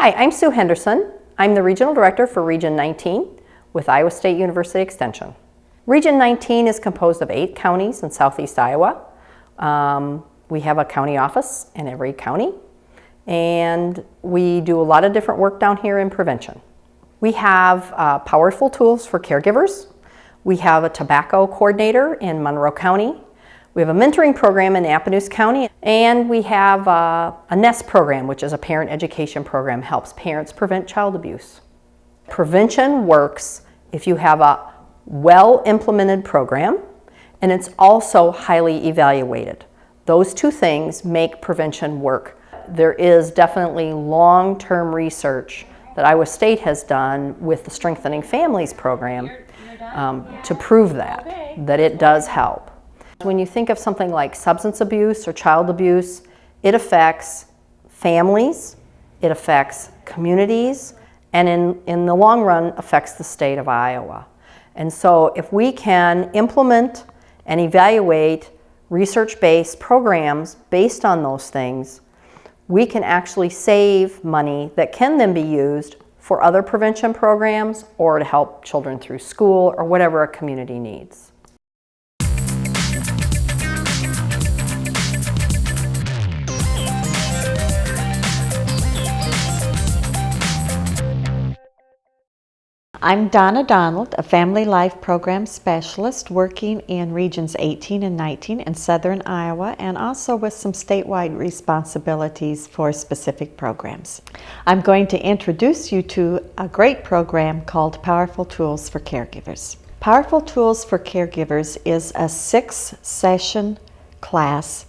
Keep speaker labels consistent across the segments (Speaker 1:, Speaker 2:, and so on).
Speaker 1: Hi, I'm Sue Henderson. I'm the Regional Director for Region 19 with Iowa State University Extension. Region 19 is composed of 8 counties in southeast Iowa. We have a county office in every county, and we do a lot of different work down here in prevention. We have powerful tools for caregivers. We have a tobacco coordinator in Monroe County. We have a mentoring program in Appanoose County, and we have a NEST program, which is a parent education program, helps parents prevent child abuse. Prevention works if you have a well-implemented program, and it's also highly evaluated. Those two things make prevention work. There is definitely long-term research that Iowa State has done with the Strengthening Families program to prove that it does help. When you think of something like substance abuse or child abuse, it affects families, it affects communities, and in the long run affects the state of Iowa. And so if we can implement and evaluate research-based programs based on those things, we can actually save money that can then be used for other prevention programs or to help children through school or whatever a community needs.
Speaker 2: I'm Donna Donald, a Family Life Program Specialist working in Regions 18 and 19 in Southern Iowa, and also with some statewide responsibilities for specific programs. I'm going to introduce you to a great program called Powerful Tools for Caregivers. Powerful Tools for Caregivers is a 6-session class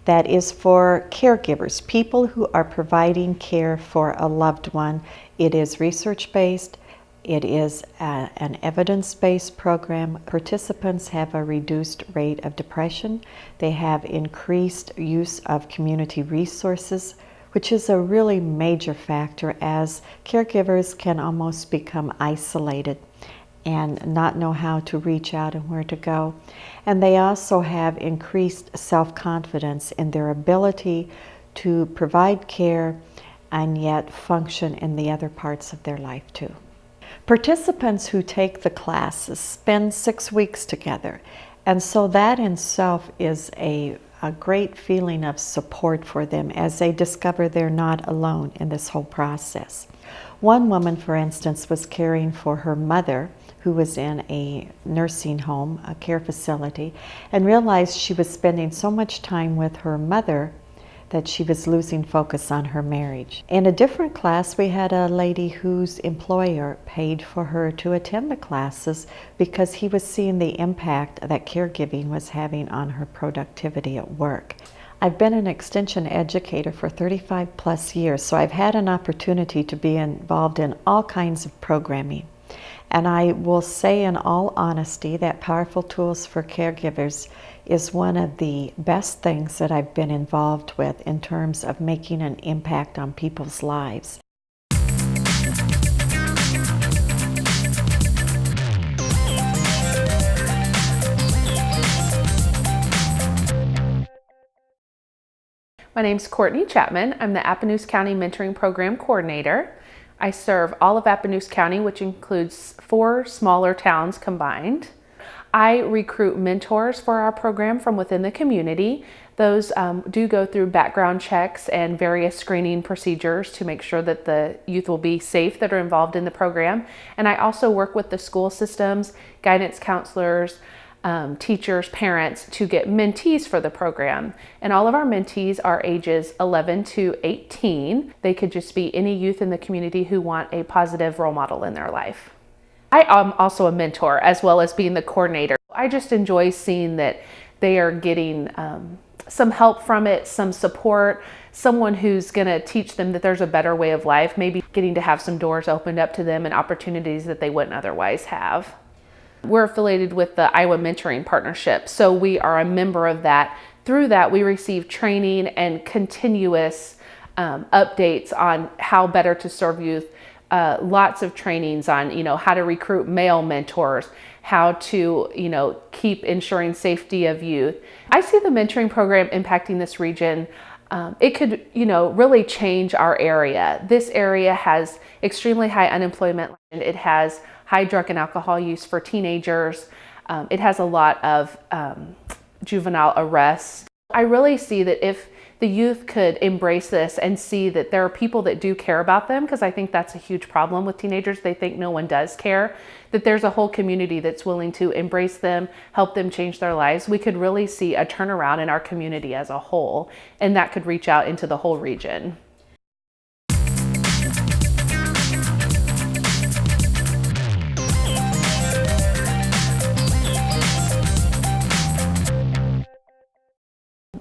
Speaker 2: that is for caregivers, people who are providing care for a loved one. It is research-based. It is an evidence-based program. Participants have a reduced rate of depression. They have increased use of community resources, which is a really major factor as caregivers can almost become isolated and not know how to reach out and where to go. And they also have increased self-confidence in their ability to provide care and yet function in the other parts of their life too. Participants who take the classes spend 6 weeks together, and so that in itself is a great feeling of support for them as they discover they're not alone in this whole process. One woman, for instance, was caring for her mother who was in a nursing home, a care facility, and realized she was spending so much time with her mother that she was losing focus on her marriage. In a different class, we had a lady whose employer paid for her to attend the classes because he was seeing the impact that caregiving was having on her productivity at work. I've been an extension educator for 35 plus years, so I've had an opportunity to be involved in all kinds of programming. And I will say in all honesty that Powerful Tools for Caregivers is one of the best things that I've been involved with in terms of making an impact on people's lives.
Speaker 3: My name's Courtney Chapman. I'm the Appanoose County Mentoring Program Coordinator. I serve all of Appanoose County, which includes 4 smaller towns combined. I recruit mentors for our program from within the community. Those do go through background checks and various screening procedures to make sure that the youth will be safe that are involved in the program. And I also work with the school systems, guidance counselors, teachers, parents to get mentees for the program. And all of our mentees are ages 11 to 18. They could just be any youth in the community who want a positive role model in their life. I am also a mentor as well as being the coordinator. I just enjoy seeing that they are getting some help from it, some support, someone who's going to teach them that there's a better way of life, maybe getting to have some doors opened up to them and opportunities that they wouldn't otherwise have. We're affiliated with the Iowa Mentoring Partnership, so we are a member of that. Through that, we receive training and continuous updates on how better to serve youth. Lots of trainings on, how to recruit male mentors, how to, keep ensuring safety of youth. I see the mentoring program impacting this region it could, really change our area. This area has extremely high unemployment. It has high drug and alcohol use for teenagers. It has a lot of juvenile arrests. I really see that if the youth could embrace this and see that there are people that do care about them, because I think that's a huge problem with teenagers. They think no one does care, that there's a whole community that's willing to embrace them, help them change their lives. We could really see a turnaround in our community as a whole, and that could reach out into the whole region.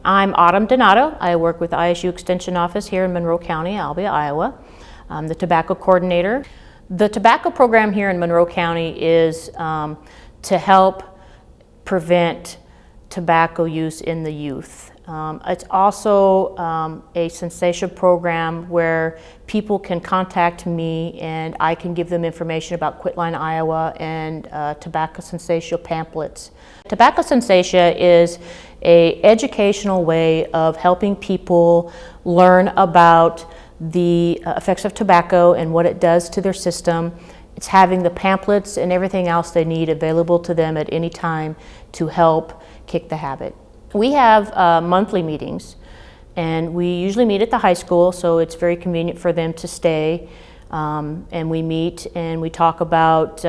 Speaker 4: I'm Autumn Donato. I work with ISU Extension Office here in Monroe County, Albia, Iowa. I'm the tobacco coordinator. The tobacco program here in Monroe County is to help prevent tobacco use in the youth. It's also a cessation program where people can contact me and I can give them information about Quitline, Iowa and tobacco cessation pamphlets. Tobacco cessation is an educational way of helping people learn about the effects of tobacco and what it does to their system. It's having the pamphlets and everything else they need available to them at any time to help kick the habit. We have monthly meetings, and we usually meet at the high school, so it's very convenient for them to stay. And we meet and we talk about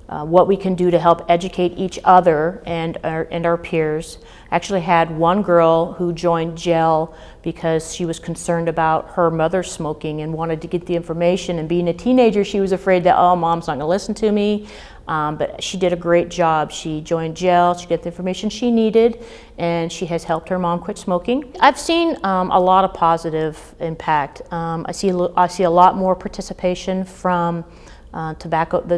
Speaker 4: what we can do to help educate each other and our peers. I actually had one girl who joined GEL because she was concerned about her mother smoking and wanted to get the information, and being a teenager she was afraid that, oh, mom's not going to listen to me. But she did a great job. She joined GEL, she got the information she needed, and she has helped her mom quit smoking. I've seen a lot of positive impact. I see a lot more participation from the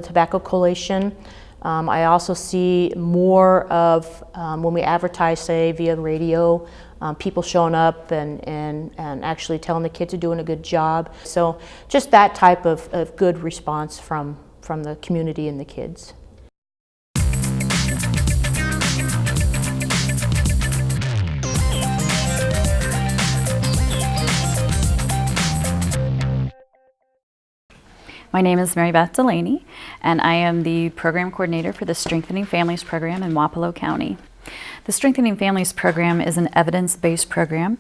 Speaker 4: Tobacco Coalition. I also see more of, when we advertise, say, via radio, people showing up and actually telling the kids are doing a good job. So just that type of good response from the community and the kids.
Speaker 5: My name is Mary Beth Delaney, and I am the program coordinator for the Strengthening Families program in Wapello County. The Strengthening Families program is an evidence-based program.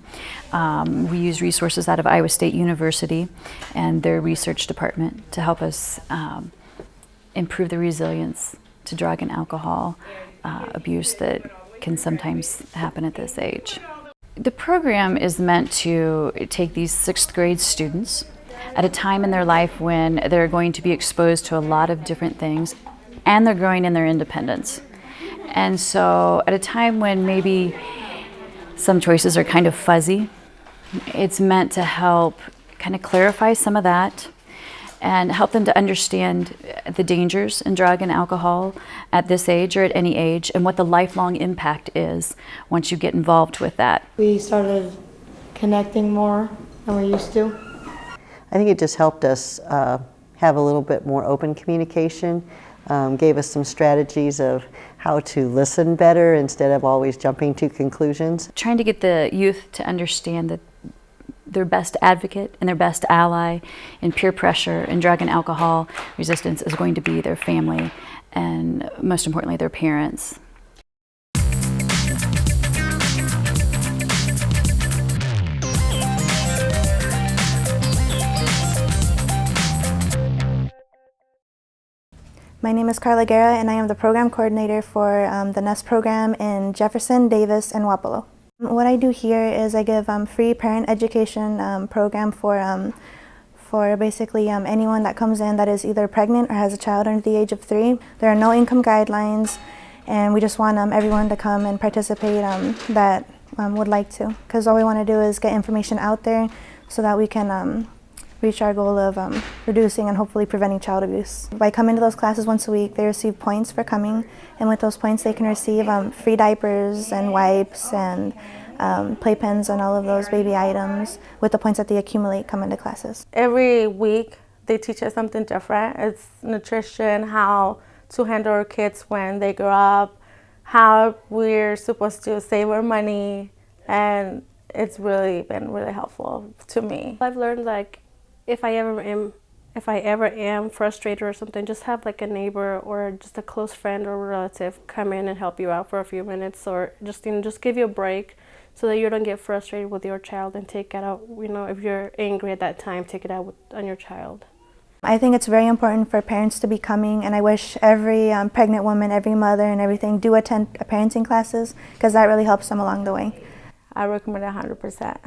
Speaker 5: We use resources out of Iowa State University and their research department to help us improve the resilience to drug and alcohol abuse that can sometimes happen at this age. The program is meant to take these 6th grade students at a time in their life when they're going to be exposed to a lot of different things and they're growing in their independence. And so at a time when maybe some choices are kind of fuzzy, it's meant to help kind of clarify some of that and help them to understand the dangers in drug and alcohol at this age or at any age, and what the lifelong impact is once you get involved with that.
Speaker 6: We started connecting more than we used to.
Speaker 7: I think it just helped us have a little bit more open communication, gave us some strategies of how to listen better instead of always jumping to conclusions.
Speaker 5: Trying to get the youth to understand that their best advocate and their best ally in peer pressure and drug and alcohol resistance is going to be their family, and most importantly, their parents.
Speaker 8: My name is Carla Guerra, and I am the program coordinator for the NEST program in Jefferson, Davis, and Wapello. What I do here is I give free parent education program for basically anyone that comes in that is either pregnant or has a child under the age of 3. There are no income guidelines, and we just want everyone to come and participate that would like to, because all we want to do is get information out there so that we can reach our goal of reducing and hopefully preventing child abuse. By coming to those classes once a week, they receive points for coming, and with those points they can receive free diapers and wipes and playpens and all of those baby items with the points that they accumulate coming to classes.
Speaker 6: Every week they teach us something different. It's nutrition, how to handle our kids when they grow up, how we're supposed to save our money, and it's really been really helpful to me.
Speaker 9: I've learned, like, if I ever am frustrated or something, just have like a neighbor or just a close friend or relative come in and help you out for a few minutes, or just just give you a break so that you don't get frustrated with your child and take it out, if you're angry at that time, take it out on your child.
Speaker 8: I think it's very important for parents to be coming, and I wish every pregnant woman, every mother and everything do attend parenting classes, because that really helps them along the way.
Speaker 6: I recommend it 100%.